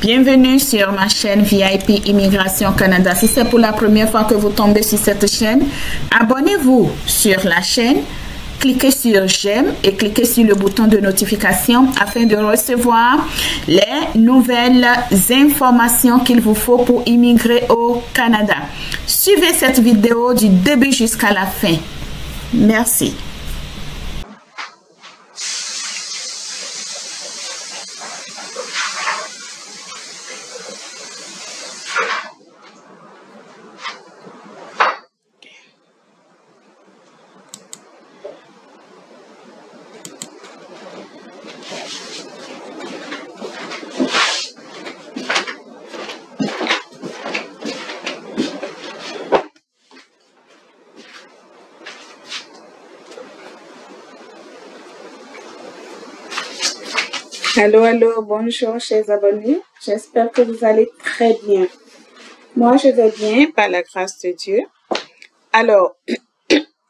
Bienvenue sur ma chaîne VIP Immigration Canada. Si c'est pour la première fois que vous tombez sur cette chaîne, abonnez-vous sur la chaîne, cliquez sur j'aime et cliquez sur le bouton de notification afin de recevoir les nouvelles informations qu'il vous faut pour immigrer au Canada. Suivez cette vidéo du début jusqu'à la fin. Merci. Allô, bonjour chers abonnés. J'espère que vous allez très bien. Moi, je vais bien par la grâce de Dieu. Alors,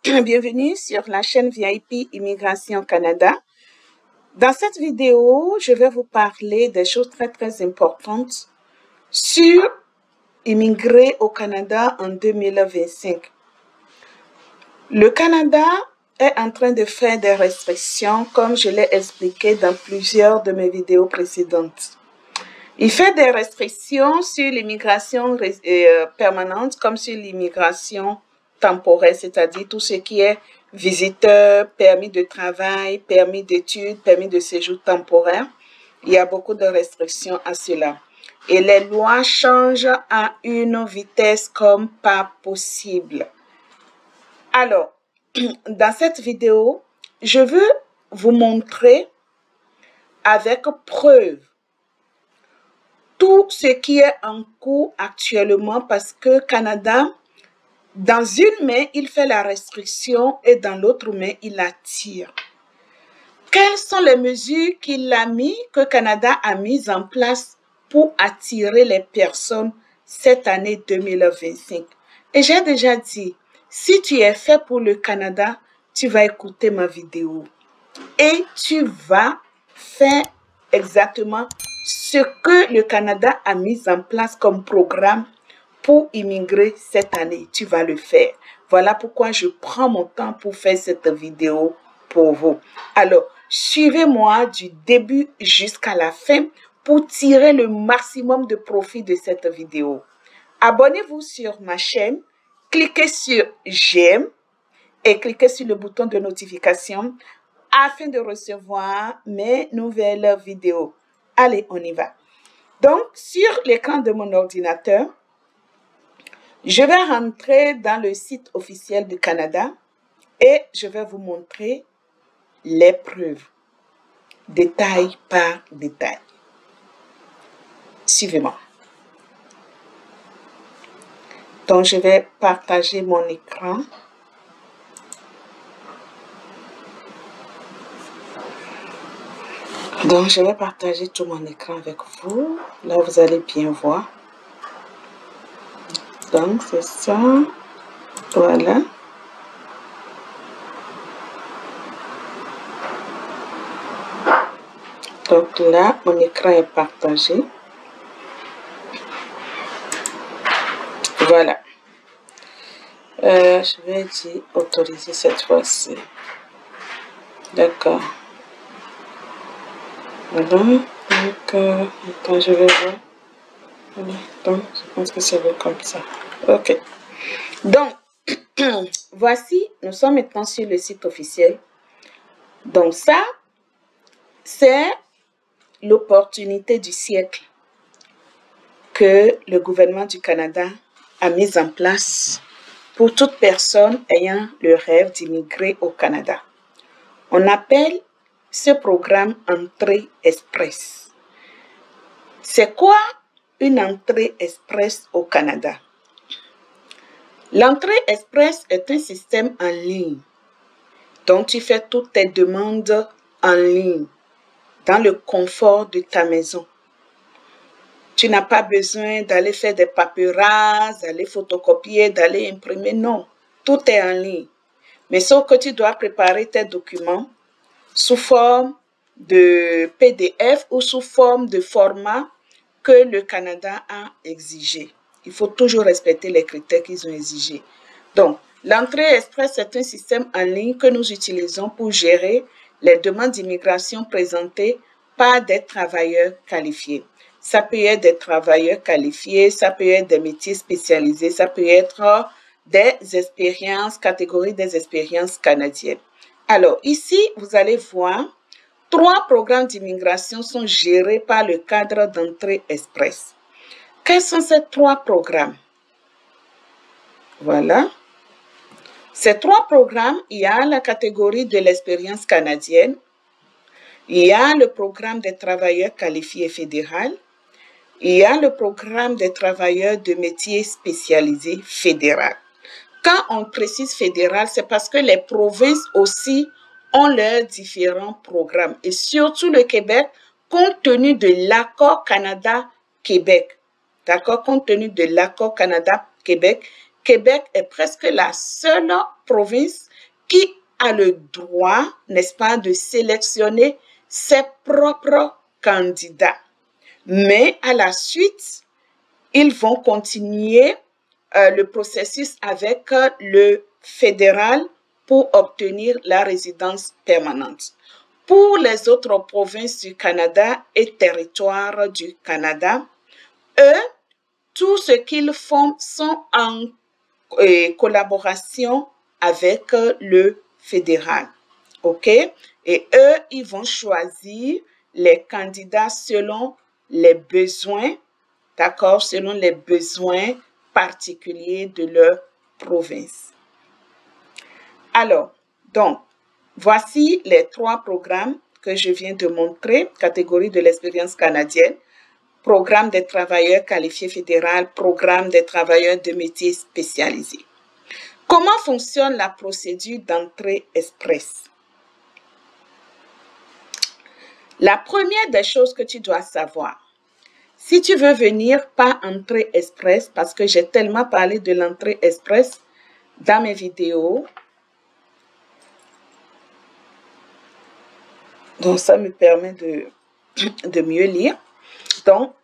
bienvenue sur la chaîne VIP Immigration Canada. Dans cette vidéo, je vais vous parler des choses très importantes sur immigrer au Canada en 2025. Le Canada est en train de faire des restrictions, comme je l'ai expliqué dans plusieurs de mes vidéos précédentes. Il fait des restrictions sur l'immigration permanente comme sur l'immigration temporaire, c'est-à-dire tout ce qui est visiteur, permis de travail, permis d'études, permis de séjour temporaire. Il y a beaucoup de restrictions à cela. Et les lois changent à une vitesse comme pas possible. Alors, dans cette vidéo, je veux vous montrer avec preuve tout ce qui est en cours actuellement parce que Canada, dans une main, il fait la restriction et dans l'autre main, il la tire. Quelles sont les mesures que Canada a mises en place pour attirer les personnes cette année 2025? Et j'ai déjà dit, si tu es fait pour le Canada, tu vas écouter ma vidéo et tu vas faire exactement ce que le Canada a mis en place comme programme pour immigrer cette année. Tu vas le faire. Voilà pourquoi je prends mon temps pour faire cette vidéo pour vous. Alors, suivez-moi du début jusqu'à la fin pour tirer le maximum de profit de cette vidéo. Abonnez-vous sur ma chaîne. Cliquez sur j'aime et cliquez sur le bouton de notification afin de recevoir mes nouvelles vidéos. Allez, on y va. Donc, sur l'écran de mon ordinateur, je vais rentrer dans le site officiel du Canada et je vais vous montrer les preuves, détail par détail. Suivez-moi. Donc, je vais partager mon écran. Donc, je vais partager tout mon écran avec vous. Là, vous allez bien voir. Donc, c'est ça. Voilà. Donc, là, mon écran est partagé. Voilà. Je vais dire autoriser cette fois-ci. D'accord. Voilà. Donc, attends, je vais voir. Voilà. Donc, je pense que c'est comme ça. OK. Donc, voici, nous sommes maintenant sur le site officiel. Donc, ça, c'est l'opportunité du siècle que le gouvernement du Canada a mise en place pour toute personne ayant le rêve d'immigrer au Canada. On appelle ce programme Entrée Express. C'est quoi une entrée express au Canada? L'entrée express est un système en ligne dont tu fais toutes tes demandes en ligne dans le confort de ta maison. Tu n'as pas besoin d'aller faire des paperasses, d'aller photocopier, d'aller imprimer. Non, tout est en ligne. Mais sauf que tu dois préparer tes documents sous forme de PDF ou sous forme de format que le Canada a exigés. Il faut toujours respecter les critères qu'ils ont exigés. Donc, l'entrée express est un système en ligne que nous utilisons pour gérer les demandes d'immigration présentées par des travailleurs qualifiés. Ça peut être des travailleurs qualifiés, ça peut être des métiers spécialisés, ça peut être des expériences, catégories des expériences canadiennes. Alors, ici, vous allez voir, 3 programmes d'immigration sont gérés par le cadre d'entrée express. Quels sont ces 3 programmes? Voilà. Ces 3 programmes, il y a la catégorie de l'expérience canadienne, il y a le programme des travailleurs qualifiés fédéral, il y a le programme des travailleurs de métiers spécialisés fédéral. Quand on précise fédéral, c'est parce que les provinces aussi ont leurs différents programmes. Et surtout le Québec, compte tenu de l'accord Canada-Québec. D'accord? Compte tenu de l'accord Canada-Québec, Québec est presque la seule province qui a le droit, n'est-ce pas, de sélectionner ses propres candidats. Mais à la suite, ils vont continuer le processus avec le fédéral pour obtenir la résidence permanente. Pour les autres provinces du Canada et territoires du Canada, eux, tout ce qu'ils font sont en collaboration avec le fédéral. OK? Et eux, ils vont choisir les candidats selon les besoins, d'accord, selon les besoins particuliers de leur province. Alors, donc, voici les 3 programmes que je viens de montrer, catégorie de l'expérience canadienne, programme des travailleurs qualifiés fédéral, programme des travailleurs de métiers spécialisés. Comment fonctionne la procédure d'entrée express? La première des choses que tu dois savoir, si tu veux venir par entrée express, parce que j'ai tellement parlé de l'entrée express dans mes vidéos, donc ça me permet de mieux lire. Donc,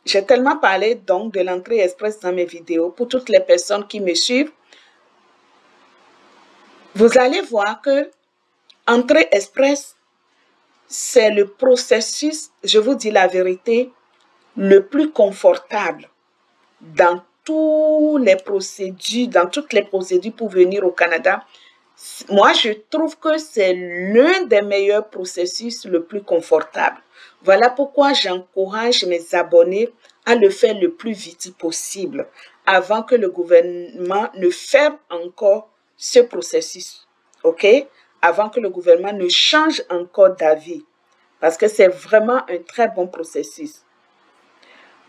j'ai tellement parlé donc de l'entrée express dans mes vidéos. Pour toutes les personnes qui me suivent, vous allez voir que entrée express, c'est le processus, je vous dis la vérité, le plus confortable dans toutes les procédures pour venir au Canada. Moi, je trouve que c'est l'un des meilleurs processus le plus confortable. Voilà pourquoi j'encourage mes abonnés à le faire le plus vite possible avant que le gouvernement ne ferme encore ce processus. OK? Avant que le gouvernement ne change encore d'avis. Parce que c'est vraiment un très bon processus.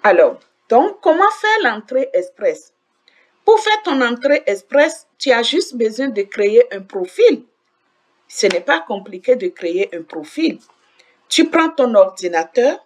Alors, donc, comment faire l'entrée express? Pour faire ton entrée express, tu as juste besoin de créer un profil. Ce n'est pas compliqué de créer un profil. Tu prends ton ordinateur.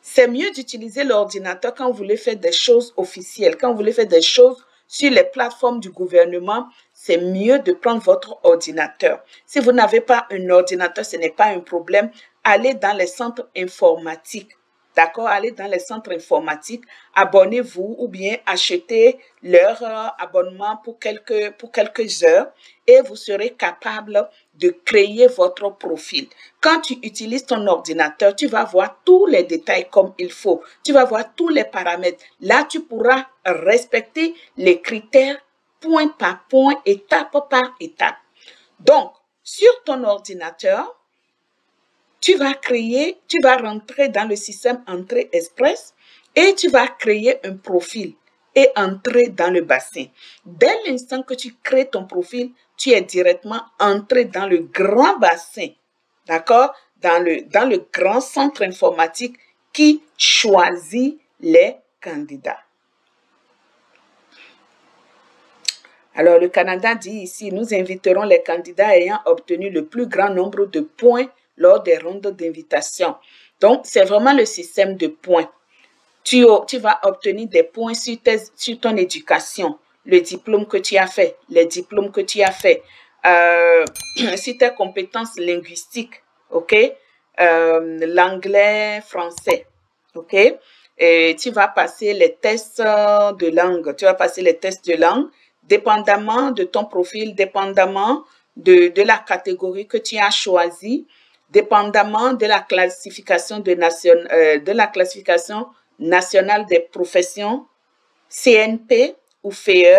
C'est mieux d'utiliser l'ordinateur quand vous voulez faire des choses officielles. Quand vous voulez faire des choses sur les plateformes du gouvernement, c'est mieux de prendre votre ordinateur. Si vous n'avez pas un ordinateur, ce n'est pas un problème. Allez dans les centres informatiques. D'accord? Allez dans les centres informatiques, abonnez-vous ou bien achetez leur abonnement pour quelques heures et vous serez capable de créer votre profil. Quand tu utilises ton ordinateur, tu vas voir tous les détails comme il faut. Tu vas voir tous les paramètres. Là, tu pourras respecter les critères point par point, étape par étape. Donc, sur ton ordinateur, tu vas rentrer dans le système entrée express et tu vas créer un profil et entrer dans le bassin. Dès l'instant que tu crées ton profil, tu es directement entré dans le grand bassin, d'accord? Dans le grand centre informatique qui choisit les candidats. Alors, le Canada dit ici, nous inviterons les candidats ayant obtenu le plus grand nombre de points lors des rondes d'invitation. Donc, c'est vraiment le système de points. Tu vas obtenir des points sur ton éducation, le diplôme que tu as fait, les diplômes que tu as fait, sur tes compétences linguistiques, OK? L'anglais, français. OK? Et tu vas passer les tests de langue. Tu vas passer les tests de langue, dépendamment de ton profil, dépendamment de la catégorie que tu as choisie, dépendamment de la classification de la classification nationale des professions, CNP ou FEE.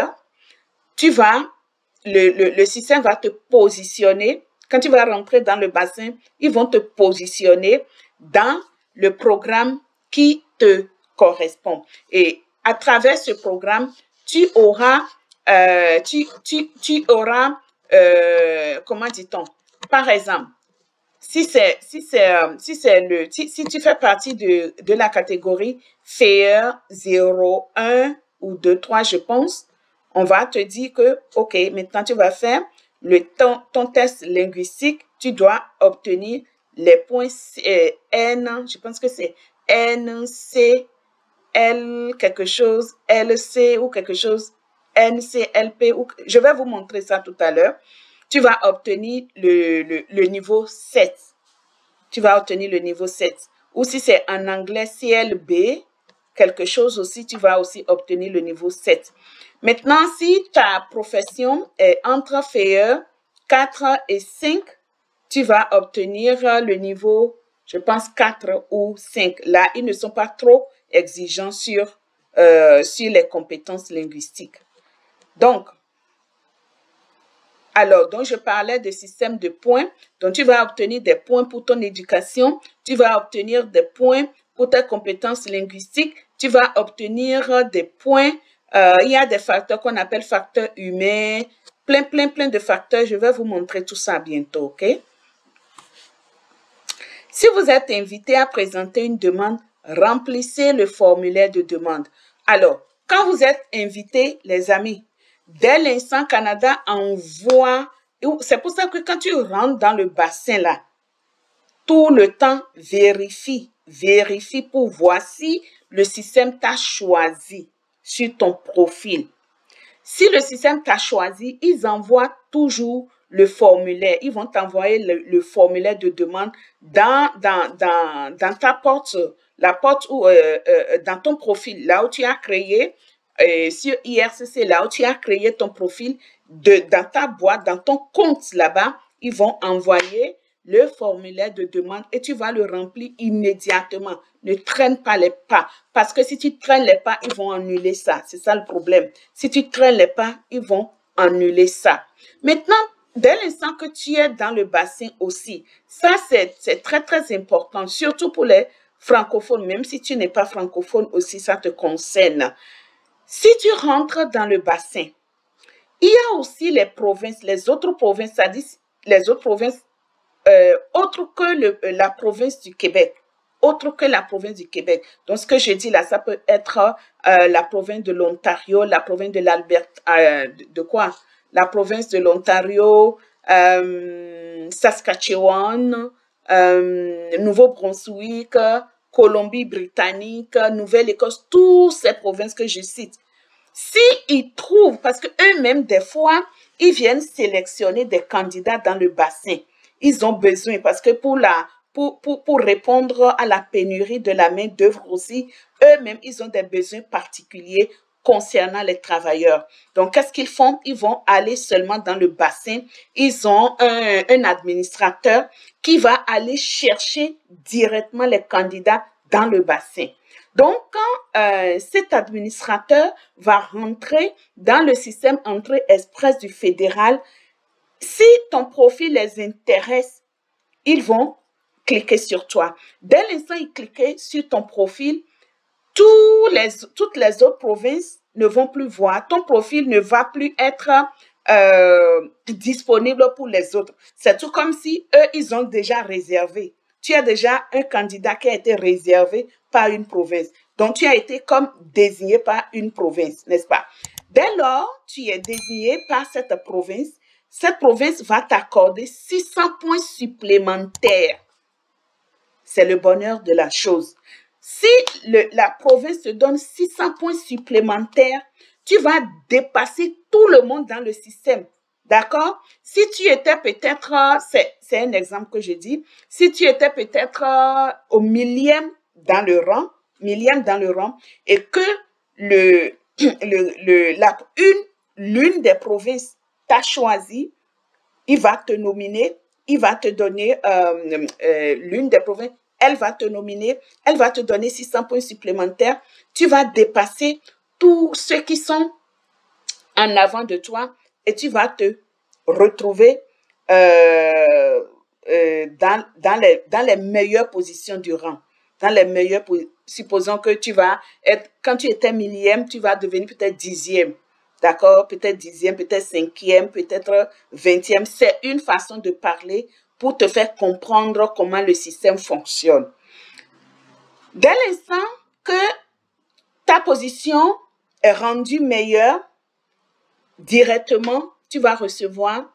Le système va te positionner. Quand tu vas rentrer dans le bassin, ils vont te positionner dans le programme qui te correspond. Et à travers ce programme, tu auras, comment dit-on, par exemple, si tu fais partie de la catégorie FEE 0, 1 ou 2, 3, je pense, on va te dire que, OK, maintenant tu vas faire ton test linguistique, tu dois obtenir les points N, je pense que c'est N, C, L quelque chose, LC ou quelque chose, NCLP, je vais vous montrer ça tout à l'heure. Tu vas obtenir le niveau 7. Tu vas obtenir le niveau 7. Ou si c'est en anglais CLB, quelque chose aussi, tu vas aussi obtenir le niveau 7. Maintenant, si ta profession est entre FEE 4 et 5, tu vas obtenir le niveau, je pense, 4 ou 5. Là, ils ne sont pas trop exigeants sur les compétences linguistiques. Donc, je parlais de système de points. Donc, tu vas obtenir des points pour ton éducation. Tu vas obtenir des points pour tes compétences linguistiques. Tu vas obtenir des points. Il y a des facteurs qu'on appelle facteurs humains. Plein de facteurs. Je vais vous montrer tout ça bientôt, OK? Si vous êtes invité à présenter une demande, remplissez le formulaire de demande. Alors, quand vous êtes invité, les amis, dès l'instant, Canada envoie, c'est pour ça que quand tu rentres dans le bassin là, tout le temps, vérifie pour voir si le système t'a choisi sur ton profil. Si le système t'a choisi, ils envoient toujours le formulaire. Ils vont t'envoyer le formulaire de demande dans ta porte, la porte où, dans ton profil, là où tu as créé, sur IRCC, là où tu as créé ton profil, dans ta boîte, dans ton compte là-bas, ils vont envoyer le formulaire de demande et tu vas le remplir immédiatement. Ne traîne pas les pas. Parce que si tu traînes les pas, ils vont annuler ça. C'est ça le problème. Si tu traînes les pas, ils vont annuler ça. Maintenant, dès l'instant que tu es dans le bassin aussi, ça c'est très, très important, surtout pour les francophones. Même si tu n'es pas francophone aussi, ça te concerne. Si tu rentres dans le bassin, il y a aussi les provinces, les autres provinces, c'est-à-dire les autres provinces autre que la province du Québec. Autre que la province du Québec. Donc, ce que je dis là, ça peut être la province de l'Ontario, la province de l'Alberta, de quoi? La province de l'Ontario, Saskatchewan, Nouveau-Brunswick, Colombie-Britannique, Nouvelle-Écosse, toutes ces provinces que je cite. S'ils trouvent, parce que eux-mêmes, des fois, ils viennent sélectionner des candidats dans le bassin. Ils ont besoin, parce que pour répondre à la pénurie de la main-d'œuvre aussi, eux-mêmes, ils ont des besoins particuliers concernant les travailleurs. Donc, qu'est-ce qu'ils font? Ils vont aller seulement dans le bassin. Ils ont un administrateur qui va aller chercher directement les candidats dans le bassin. Donc, quand cet administrateur va rentrer dans le système entrée express du fédéral, si ton profil les intéresse, ils vont cliquer sur toi. Dès l'instant ils cliquent sur ton profil, toutes les autres provinces ne vont plus voir. Ton profil ne va plus être disponible pour les autres. C'est tout comme si eux, ils ont déjà réservé. Tu as déjà un candidat qui a été réservé par une province. Donc, tu as été comme désigné par une province, n'est-ce pas? Dès lors, tu es désigné par cette province va t'accorder 600 points supplémentaires. C'est le bonheur de la chose. Si la province te donne 600 points supplémentaires, tu vas dépasser tout le monde dans le système. D'accord? Si tu étais peut-être, c'est un exemple que je dis, si tu étais peut-être au millième dans le rang, millième dans le rang et que l'une des provinces t'a choisi, il va te nominer, il va te donner l'une des provinces, elle va te nominer, elle va te donner 600 points supplémentaires. Tu vas dépasser tous ceux qui sont en avant de toi et tu vas te retrouver dans les meilleures positions du rang. Dans les meilleures supposons que tu vas être, quand tu étais millième, tu vas devenir peut-être 10e. D'accord? Peut-être 10e, peut-être 5e, peut-être 20e. C'est une façon de parler pour te faire comprendre comment le système fonctionne. Dès l'instant que ta position est rendue meilleure, directement, tu vas recevoir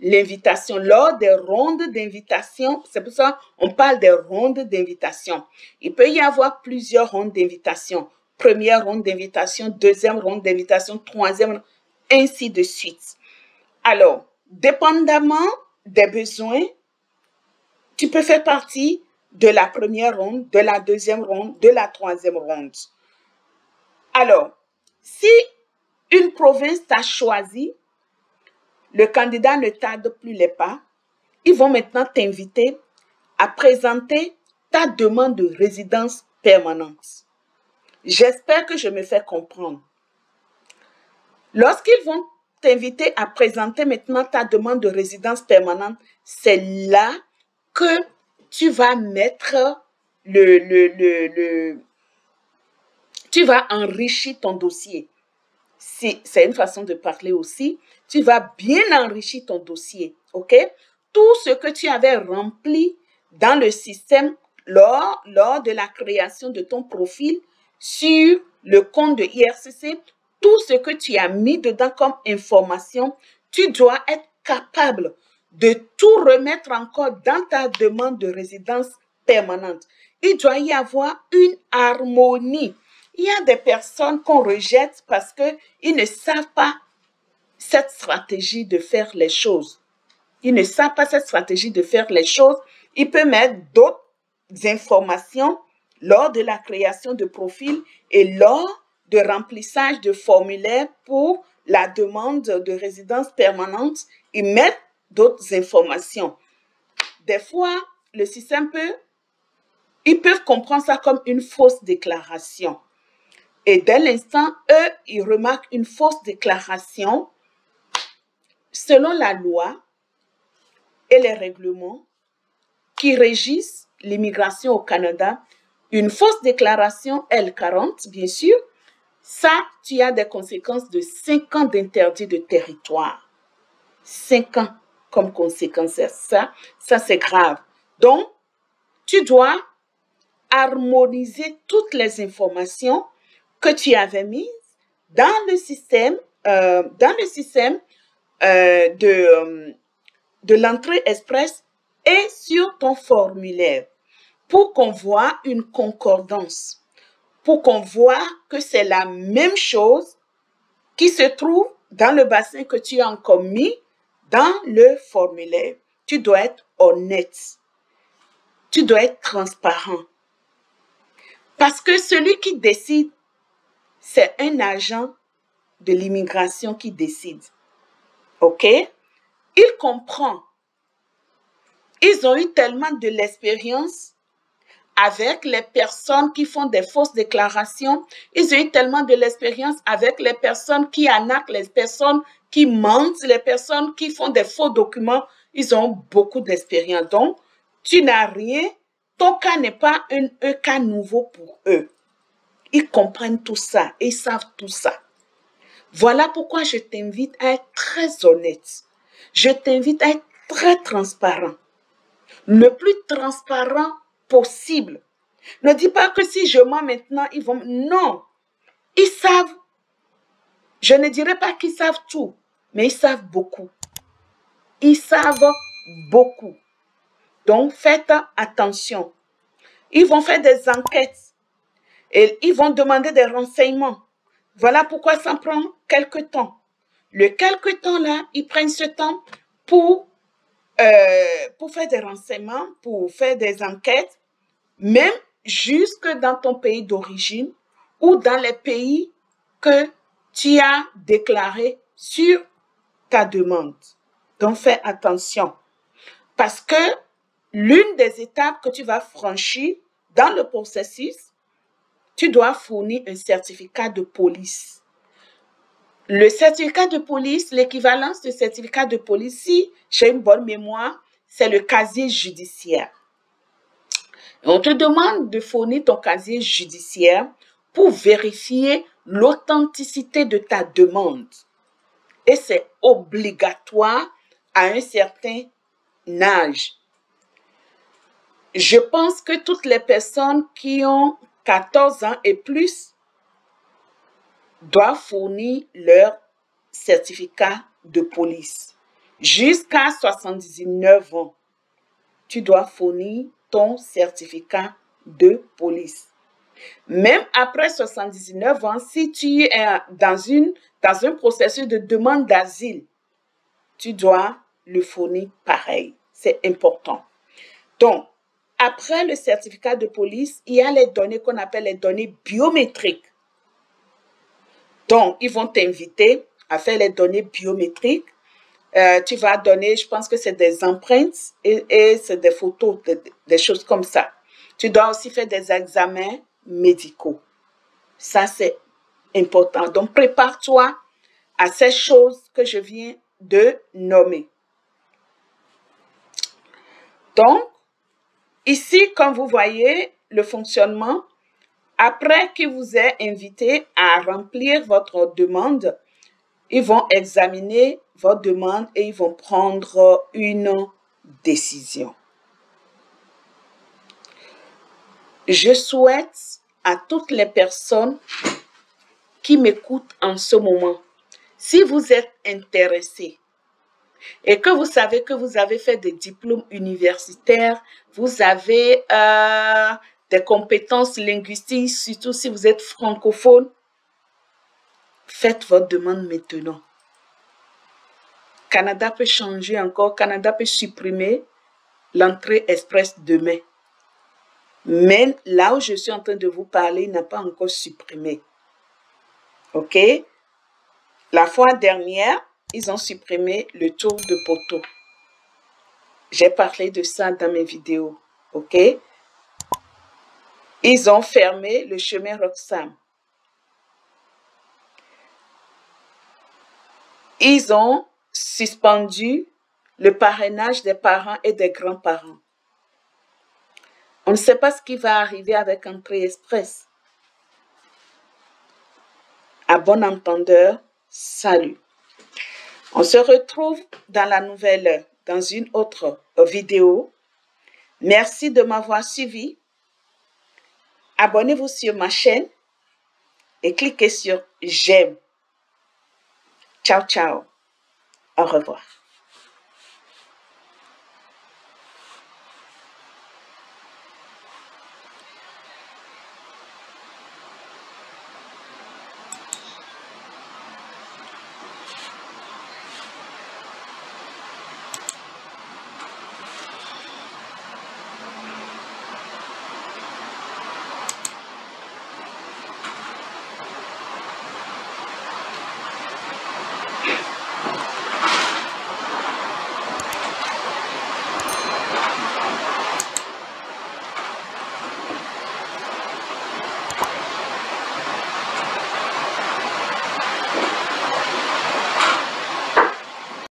l'invitation. Lors des rondes d'invitation, c'est pour ça qu'on parle des rondes d'invitation. Il peut y avoir plusieurs rondes d'invitation. Première ronde d'invitation, deuxième ronde d'invitation, troisième, ainsi de suite. Alors, dépendamment des besoins, tu peux faire partie de la première ronde, de la deuxième ronde, de la troisième ronde. Alors, si une province t'a choisi, le candidat ne tarde plus les pas. Ils vont maintenant t'inviter à présenter ta demande de résidence permanente. J'espère que je me fais comprendre. Lorsqu'ils vont t'inviter à présenter maintenant ta demande de résidence permanente, c'est là que tu vas mettre tu vas enrichir ton dossier. C'est une façon de parler aussi. Tu vas bien enrichir ton dossier, ok? Tout ce que tu avais rempli dans le système lors de la création de ton profil sur le compte de IRCC, tout ce que tu as mis dedans comme information, tu dois être capable de tout remettre encore dans ta demande de résidence permanente. Il doit y avoir une harmonie. Il y a des personnes qu'on rejette parce qu'ils ne savent pas cette stratégie de faire les choses. Ils ne savent pas cette stratégie de faire les choses. Ils peuvent mettre d'autres informations lors de la création de profil et lors de remplissage de formulaires pour la demande de résidence permanente. Ils mettent d'autres informations. Des fois, le système ils peuvent comprendre ça comme une fausse déclaration. Et dès l'instant, eux, ils remarquent une fausse déclaration. Selon la loi et les règlements qui régissent l'immigration au Canada, une fausse déclaration L40, bien sûr, ça, tu as des conséquences de 5 ans d'interdit de territoire. 5 ans comme conséquence. Ça c'est grave. Donc, tu dois harmoniser toutes les informations que tu avais mises dans le système, de l'entrée express et sur ton formulaire pour qu'on voit une concordance, pour qu'on voit que c'est la même chose qui se trouve dans le bassin que tu as encore mis dans le formulaire. Tu dois être honnête. Tu dois être transparent. Parce que celui qui décide, c'est un agent de l'immigration qui décide. OK? Il comprend. Ils ont eu tellement de l'expérience avec les personnes qui font des fausses déclarations. Ils ont eu tellement de l'expérience avec les personnes qui arnaquent, les personnes qui mentent, les personnes qui font des faux documents. Ils ont beaucoup d'expérience. Donc, tu n'as rien. Ton cas n'est pas un cas nouveau pour eux. Ils comprennent tout ça et ils savent tout ça. Voilà pourquoi je t'invite à être très honnête. Je t'invite à être très transparent. Le plus transparent possible. Ne dis pas que si je mens maintenant, ils vont... Non. Ils savent. Je ne dirais pas qu'ils savent tout, mais ils savent beaucoup. Ils savent beaucoup. Donc, faites attention. Ils vont faire des enquêtes et ils vont demander des renseignements. Voilà pourquoi ça prend quelque temps. Le quelque temps là, ils prennent ce temps pour faire des renseignements, pour faire des enquêtes. Même jusque dans ton pays d'origine ou dans les pays que tu as déclarés sur ta demande. Donc, fais attention parce que l'une des étapes que tu vas franchir dans le processus, tu dois fournir un certificat de police. Le certificat de police, l'équivalence de certificat de police, si j'ai une bonne mémoire, c'est le casier judiciaire. On te demande de fournir ton casier judiciaire pour vérifier l'authenticité de ta demande. Et c'est obligatoire à un certain âge. Je pense que toutes les personnes qui ont 14 ans et plus doivent fournir leur certificat de police. Jusqu'à 79 ans, tu dois fournir ton certificat de police. Même après 79 ans, si tu es dans un processus de demande d'asile, tu dois le fournir pareil. C'est important. Donc, après le certificat de police, il y a les données qu'on appelle les données biométriques. Donc, ils vont t'inviter à faire les données biométriques. Tu vas donner, je pense que c'est des empreintes et c'est des photos, des choses comme ça. Tu dois aussi faire des examens médicaux. Ça, c'est important. Donc, prépare-toi à ces choses que je viens de nommer. Donc, ici, comme vous voyez, le fonctionnement, après qu'ils vous aient invité à remplir votre demande, ils vont examiner votre demande et ils vont prendre une décision. Je souhaite à toutes les personnes qui m'écoutent en ce moment, si vous êtes intéressés et que vous savez que vous avez fait des diplômes universitaires, vous avez des compétences linguistiques, surtout si vous êtes francophone, faites votre demande maintenant. Canada peut changer encore, Canada peut supprimer l'entrée express demain. Mais là où je suis en train de vous parler, il n'a pas encore supprimé. OK? La fois dernière, ils ont supprimé le tour de poteau. J'ai parlé de ça dans mes vidéos. OK? Ils ont fermé le chemin Roxham. Ils ont suspendu le parrainage des parents et des grands-parents. On ne sait pas ce qui va arriver avec Entrée Express. À bon entendeur, salut. On se retrouve dans une autre vidéo. Merci de m'avoir suivi. Abonnez-vous sur ma chaîne et cliquez sur j'aime. Ciao, ciao. Au revoir.